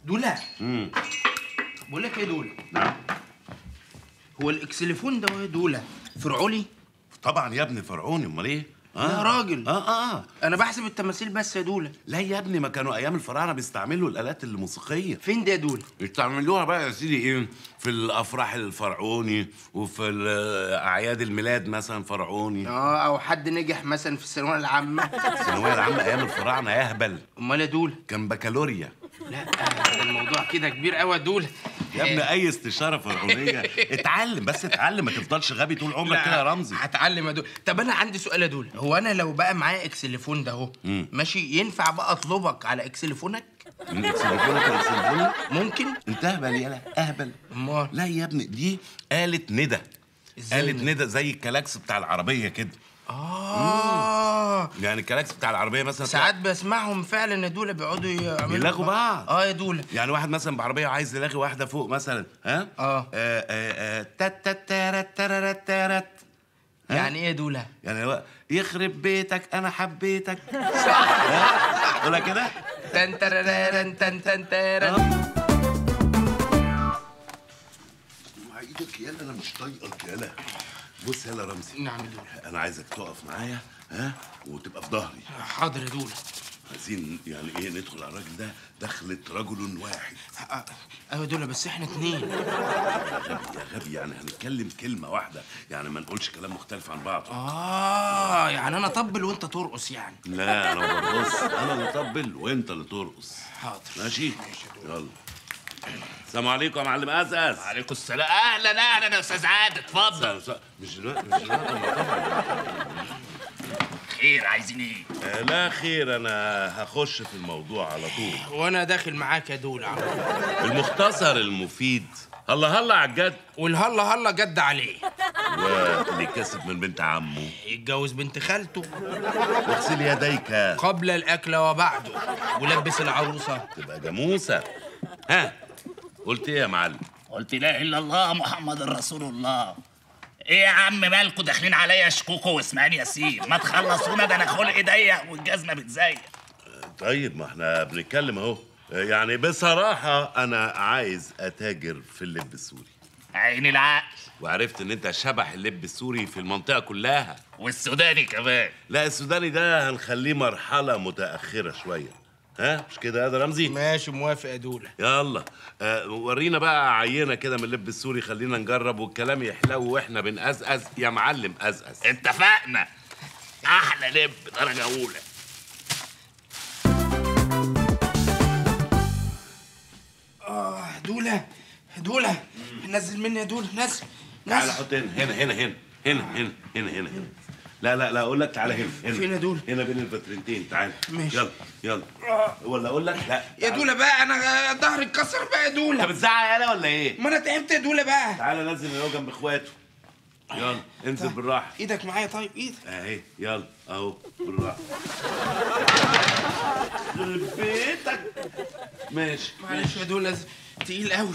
دولا. بقول لك ايه دولا؟ نعم. هو الاكسليفون ده يا دولا فرعوني؟ طبعا يا ابني فرعوني، امال ايه؟ يا راجل. اه انا بحسب التماثيل بس يا دولا. لا يا ابني، ما كانوا ايام الفراعنه بيستعملوا الالات الموسيقيه. فين ده يا دولا؟ بيستعملوها بقى يا سيدي ايه، في الافراح الفرعوني، وفي اعياد الميلاد مثلا فرعوني. او حد نجح مثلا في الثانويه العامه. الثانويه العامه ايام الفراعنه يهبل. امال يا دولا؟ كان بكالوريا. لا ده الموضوع كده كبير قوي يا دولا. يا ابني اي استشاره فرعونيه اتعلم، بس اتعلم، ما تفضلش غبي طول عمرك كده يا رمزي. هتعلم يا دولا. طب انا عندي سؤال يا دولا، هو انا لو بقى معايا اكسليفون ده اهو ماشي، ينفع بقى اطلبك على اكسليفونك؟ من اكسليفونك لاكسليفوني؟ ممكن. انت اهبل يالا، اهبل. امال؟ لا يا ابني، دي آلة ندى. ازاي آلة ندى زي الكلاكس بتاع العربيه كده. يعني الكلاكس بتاع العربيه مثلا ساعات بسمعهم فعلا يا دولا بيقعدوا يعملوا يلغوا بعض. يا دولا. يعني واحد مثلا بعربيه عايز يلاغي واحده فوق مثلا، ها؟ تات تات تارات تارات تارات. يعني ايه يا دولا؟ يعني هو يخرب بيتك انا حبيتك. صح. قولها كده. تن ترارارن تن تن تارن. مع ايدك يالا، انا مش طايقك يالا. بص يالا رمزي. نعم يا دولا. انا عايزك تقف معايا، ها، وتبقى في ظهري. حاضر يا دولا. عايزين يعني ايه ندخل على الراجل ده دخلة رجل واحد. ايوه يا دولا، بس احنا اتنين. يا غبي يعني هنتكلم كلمة واحدة، يعني ما نقولش كلام مختلف عن بعض. يعني انا اطبل وانت ترقص يعني؟ لا انا ما برقص، انا اللي اطبل وانت اللي ترقص. حاضر. ماشي. يلا. السلام عليكم يا معلم أزأز. وعليكم السلام. اهلا اهلا يا استاذ عادل، اتفضل. مش دلوقتي مش دلوقتي. خير، عايزين ايه؟ لا خير، انا هخش في الموضوع على طول. وانا داخل معاك يا دولا. المختصر المفيد، هلا هلا على الجد، والهلا هلا جد عليه. واللي كسب من بنت عمه يتجوز بنت خالته. واغسل يديك قبل الاكل وبعده، ولبس العروسه تبقى جاموسه. ها قلت ايه يا معلم؟ قلت لا اله الا الله محمد رسول الله. ايه يا عم مالكوا داخلين عليا شكوكو واسماعيل ياسين؟ ما تخلصونا، ده انا خلقي ضيق والجزمه بتزيق. طيب ما احنا بنتكلم اهو. يعني بصراحه انا عايز اتاجر في اللب السوري. عين العقل. وعرفت ان انت شبح اللب السوري في المنطقه كلها، والسوداني كمان. لا السوداني ده هنخليه مرحله متاخره شويه. ها مش كده يا رمزي؟ ماشي، موافق يا دولا. يلا ورينا بقى عينه كده من اللب السوري، خلينا نجرب والكلام يحلو واحنا بنقزقز يا معلم. قزقز. اتفقنا. احلى لب درجه اولى. دولا دولا، نزل مني يا دولا، نزل. تعالى حط هنا. لا اقول لك تعالى هنا. فين يا دولا؟ هنا بين الفترتين. تعالى. ماشي. يلا. ولا اقول لك لا يا دولا بقى، انا ظهري اتكسر بقى يا دولا. انت بتزعق يالا ولا ايه؟ ما انا تعبت يا دولا بقى. تعالى نزل اللي هو جنب اخواته. يلا انزل بالراحه. ايدك معايا؟ طيب ايدك اهي. يلا اهو بالراحه. يخرب بيتك. ماشي. معلش يا دولا، تقيل قوي.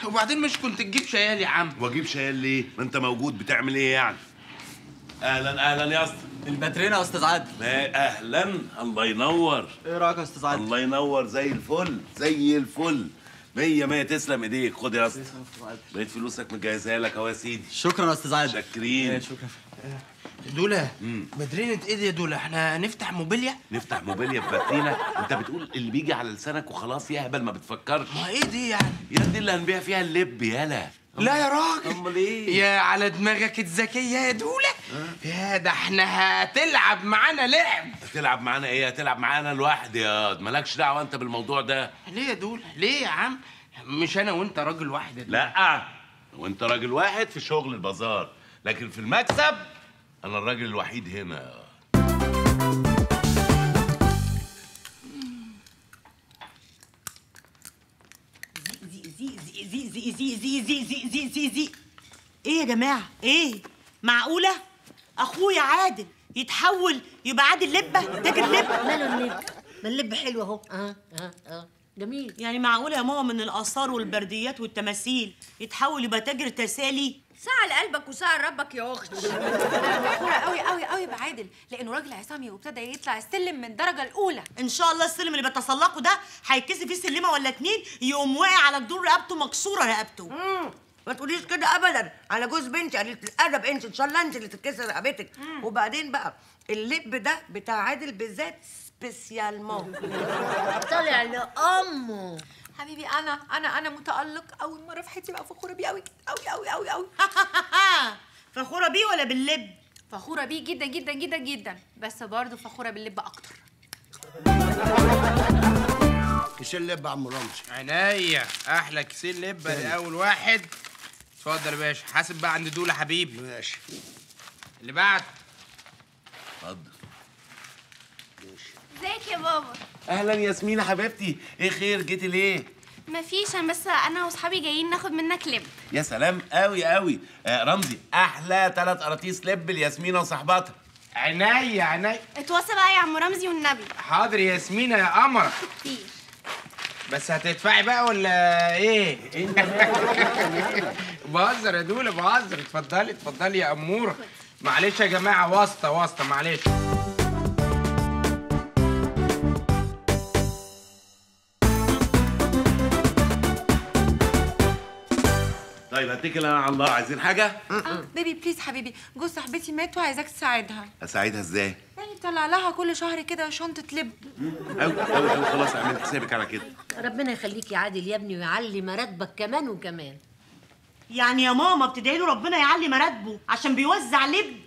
وبعدين مش كنت تجيب شيال يا عم؟ واجيب شيال ليه؟ ما انت موجود، بتعمل ايه يعني؟ اهلا يا اسطى. الباترينا يا استاذ عادل. اهلا، الله ينور. ايه رايك يا استاذ عادل؟ الله ينور، زي الفل زي الفل. 100 100. تسلم ايديك. خد يا اسطى، لقيت فلوسك مجهزها لك اهو يا سيدي. شكرا يا استاذ عادل. شاكرين. شكرا. دولا بدرينة ايه دي يا دولا؟ احنا نفتح موبيليا؟ نفتح موبيليا في باترينا؟ انت بتقول اللي بيجي على لسانك وخلاص يا هبل، ما بتفكرش. ما ايه دي يعني؟ يا دي اللي هنبيع فيها اللب يالا. لا يا راجل. امال ايه؟ يا على دماغك الذكيه يا دولا. يا ده احنا هتلعب معانا لعب. هتلعب معانا ايه؟ هتلعب معانا لوحدي يا مالكش دعوه انت بالموضوع ده. ليه يا دولا؟ ليه يا عم؟ مش انا وانت راجل واحد يا دولا؟ لا، وانت راجل واحد في شغل البازار، لكن في المكسب انا الراجل الوحيد هنا. زي ايه يا جماعه؟ ايه معقوله اخويا عادل يتحول يبقى عادل لبه تاجر لب؟ ماله اللب؟ ما اللب حلو اهو. جميل. يعني معقوله يا ماما من الاثار والبرديات والتماثيل يتحول يبقى تاجر تسالي؟ ساعة لقلبك وساعة لربك يا اختي. انا فخوره قوي قوي قوي بعادل لانه راجل عصامي وابتدى يطلع السلم من الدرجه الاولى. ان شاء الله السلم اللي بتسلقه ده هيتكسي فيه سلمه ولا اتنين يقوم واقع على جدور رقبته مكسوره رقبته. ما تقوليش كده ابدا على جوز بنتي، قليله الادب انت، ان شاء الله انت اللي تتكسر رقبتك. وبعدين بقى اللب ده بتاع عادل بالذات سبيسيالمون طالع لامه. حبيبي انا متالق اول مره في حياتي بقى فخوره بيه قوي قوي قوي قوي قوي. فخوره بيه ولا باللب؟ فخوره بيه جدا جدا جدا جدا، بس برضه فخوره باللب اكتر. كيسين لب يا عم رمزي. عينيا احلى كيسين لبه لاول واحد. اتفضل يا باشا، حاسب بقى عند دول يا حبيبي. ماشي. اللي بعد. اتفضل. ازيك يا بابا؟ اهلا ياسمين يا حبيبتي، ايه خير جيتي ليه؟ مفيش، انا بس انا واصحابي جايين ناخد منك لب. يا سلام قوي قوي. رمزي احلى 3 قراطيس لب لياسمينه وصاحباتها. عينيا عينيا. اتوصى بقى يا عم رمزي والنبي. حاضر يا ياسمينه يا قمر. كتير. بس هتدفعي بقى ولا ايه؟ بهزر يا دوله بهزر. اتفضلي اتفضلي يا اموره. معلش يا جماعه، واسطه معلش. طيب هتكل انا على الله. عايزين حاجه؟ بيبي بليز حبيبي، جوز صاحبتي مات وعايزاك تساعدها. اساعدها ازاي؟ يعني طلع لها كل شهر كده شنطه لب. أوي خلاص اعمل حسابك على كده. ربنا يخليك يا عادل يا ابني ويعلي مراتبك كمان وكمان. يعني يا ماما بتدعي له ربنا يعلي مراتبه عشان بيوزع لب؟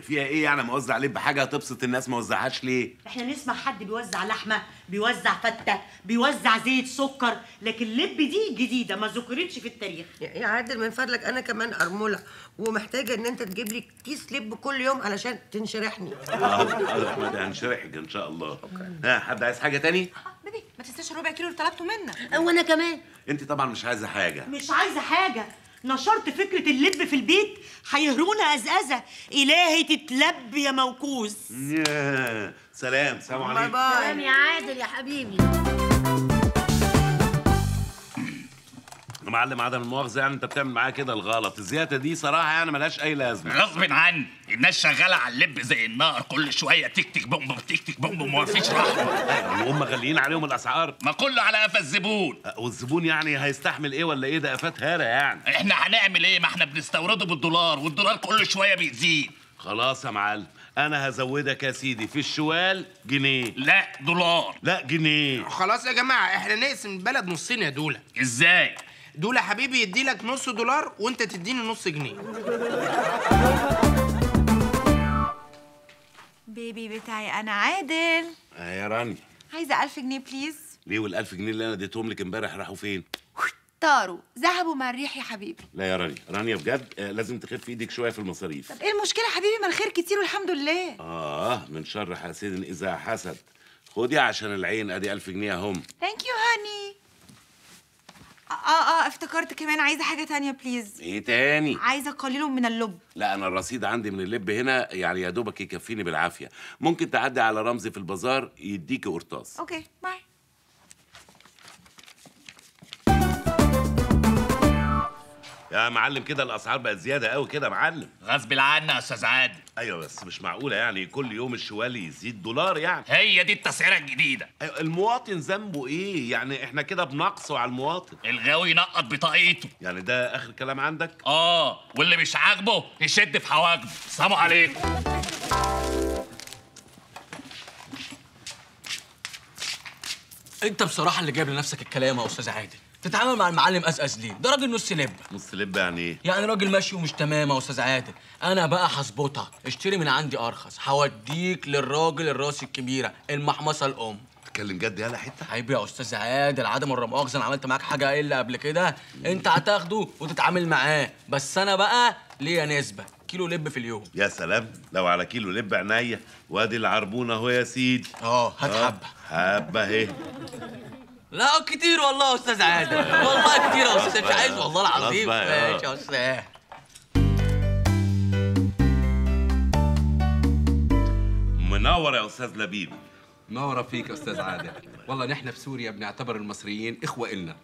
فيها ايه يعني موزع لب؟ حاجه هتبسط الناس ما وزعهاش ليه؟ احنا نسمع حد بيوزع لحمه، بيوزع فته، بيوزع زيت سكر، لكن لب دي جديده ما ذكرتش في التاريخ. يا عادل من فضلك انا كمان ارمله ومحتاجه ان انت تجيب لي كيس لب كل يوم علشان تنشرحني. حاضر احمد، هنشرحك ان شاء الله. ها حد عايز حاجه تاني؟ بيبي ما تنساش الربع كيلو اللي طلبته منك. وانا كمان. انت طبعا مش عايزه حاجه. مش عايزه حاجه. نشرت فكره اللب في البيت هيهرونا ازازه. الهي تتلب يا موكوس. سلام عليكم. سلام يا عادل يا حبيبي. يا معلم عدم المؤاخذه، يعني انت بتعمل معايا كده الغلط. الزياده دي صراحه يعني ملهاش اي لازمه. غصب عني، الناس شغاله على اللب زي النار، كل شويه تك بوم بوم تك بوم بوم، ومفيش رحمه. هم غاليين عليهم الاسعار. ما كله على قفا الزبون. والزبون يعني هيستحمل ايه ولا ايه؟ ده قفات هاره يعني. احنا هنعمل ايه؟ ما احنا بنستورده بالدولار، والدولار كل شويه بيزيد. خلاص يا معلم، انا هزودك يا سيدي في الشوال جنيه. لا دولار. لا جنيه. خلاص يا جماعه، احنا نقسم البلد نصين يا دوله. ازاي؟ دوله حبيبي يديلك نص دولار وانت تديني نص جنيه. بيبي بتاعي انا عادل، يا راني، عايزه 1000 جنيه بليز. ليه وال1000 جنيه اللي انا اديتهم لك امبارح راحوا فين؟ طاروا ذهبوا مع الريح يا حبيبي. لا يا رانيا بجد لازم تخف ايدك شويه في المصاريف. طب ايه المشكله يا حبيبي؟ ما الخير كتير والحمد لله. من شر حاسد اذا حسد. خدي عشان العين، ادي 1000 جنيه اهم. ثانك يو هاني. افتكرت كمان عايزه حاجه تانية بليز. ايه تاني؟ عايزه قليل من اللب. لا انا الرصيد عندي من اللب هنا يعني يا دوبك يكفيني بالعافيه. ممكن تعدي على رمزي في البازار يديكي قرطاس. اوكي باي. يا معلم كده الاسعار بقت زياده قوي كده يا معلم. غصب عنا يا استاذ عادل. ايوه بس مش معقوله يعني كل يوم الشوال يزيد دولار يعني. هي دي التسعيره الجديده. أيوة المواطن ذنبه ايه؟ يعني احنا كده بنقصه على المواطن. الغاوي ينقط بطاقيته. يعني ده اخر كلام عندك؟ واللي مش عاجبه يشد في حواجبه. السلام عليكم. انت بصراحه اللي جايب لنفسك الكلام يا استاذ عادل. تتعامل مع المعلم أزأز ليه؟ ده راجل نص لب. نص لب يعني ايه؟ يعني راجل ماشي ومش تمام يا استاذ عادل. انا بقى هظبطها، اشتري من عندي ارخص، هوديك للراجل الراس الكبيره المحمصه الام. تتكلم جد يالا حته؟ عيب يا استاذ عادل، عدم المؤاخذه، انا عملت معاك حاجه الا قبل كده؟ انت هتاخده وتتعامل معاه، بس انا بقى ليا نسبه كيلو لب في اليوم. يا سلام، لو على كيلو لب عينيا. وادي العربونه اهو يا سيدي. هات حبه. حبه اهي. لا كتير والله يا استاذ عادل، والله كتير يا استاذ، مش عايز والله العظيم. ماشي يا استاذ. منور يا استاذ لبيب. نورة فيك يا استاذ عادل. والله نحن في سوريا بنعتبر المصريين اخوة إلنا.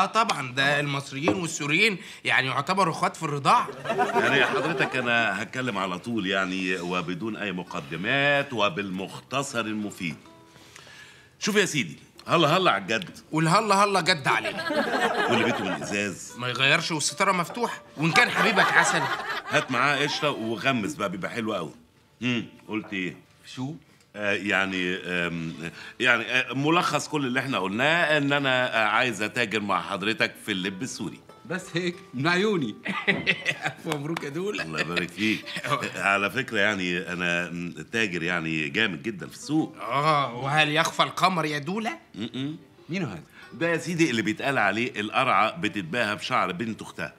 طبعا، ده المصريين والسوريين يعني يعتبروا اخوات في الرضاعه. يعني حضرتك انا هتكلم على طول يعني وبدون اي مقدمات وبالمختصر المفيد. شوف يا سيدي، هلا هلا على الجد، والهلا هلا جد علينا. واللي بيته من ازاز ما يغيرش والستاره مفتوحه، وان كان حبيبك عسل هات معاه قشطه وغمس بقى، بيبقى حلو قوي. قلت ايه؟ شو؟ يعني ملخص كل اللي احنا قلناه ان انا عايز اتاجر مع حضرتك في اللب السوري. بس هيك من عيوني. الف مبروك يا دوله. الله يبارك فيك. على فكره يعني انا تاجر يعني جامد جدا في السوق. وهل يخفى القمر يا دوله؟ مين هذا؟ ده يا سيدي اللي بيتقال عليه القرعه بتتباهى بشعر بنت اختها.